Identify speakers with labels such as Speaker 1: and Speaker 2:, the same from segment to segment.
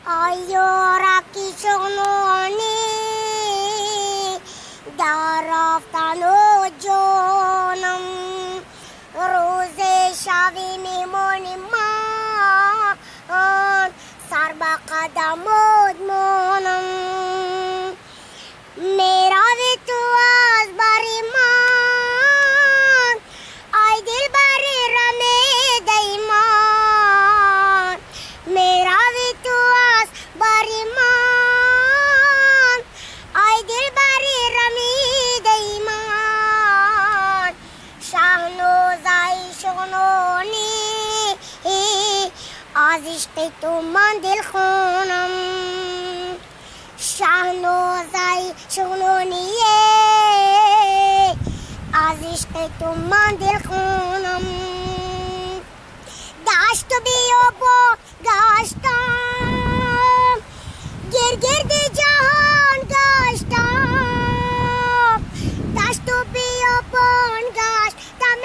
Speaker 1: آیارا کی شغنونی در رفتن و جانم روز شبی میمونی من سر به قدمات مانم میروی تو از بری من ای دل بری رمیده من میروی تو از بری من ای دل بری رمیده من شهنوزه شغنونی از عشق تو من دل خونم شهنوزه شغنونیه از عشق تو من دل خونم دشت و بیابان گشتم گرد جهان گشتم دشت و بیابان گشتم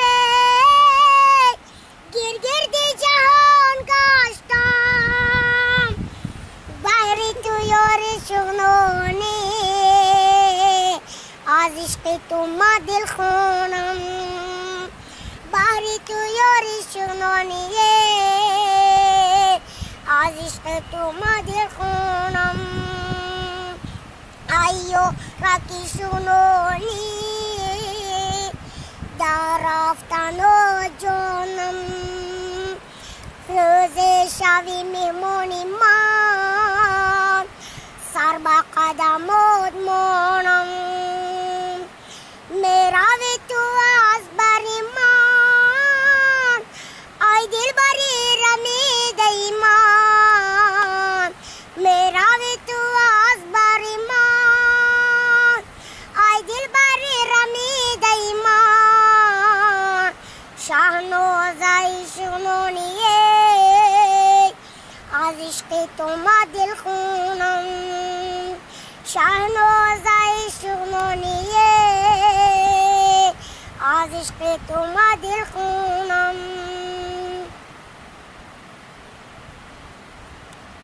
Speaker 1: گرد جهان گشتم بحری تو یار شغنونی از عشق تو من دل خونم بحری تو یار شغنونی از عشق تو من دل خونم ایو رکی شغنونی در رفتن و جانم روز شبی میمونی من سر به قدمات مانم میروی تو از بری من ای دل بری رمیده من میروی تو از بری من ای دل بری رمیده من شهنوزه شغنونیه از عشق تو من دل خونم شهنوزه شغنونیه از عشق تو من دل خونم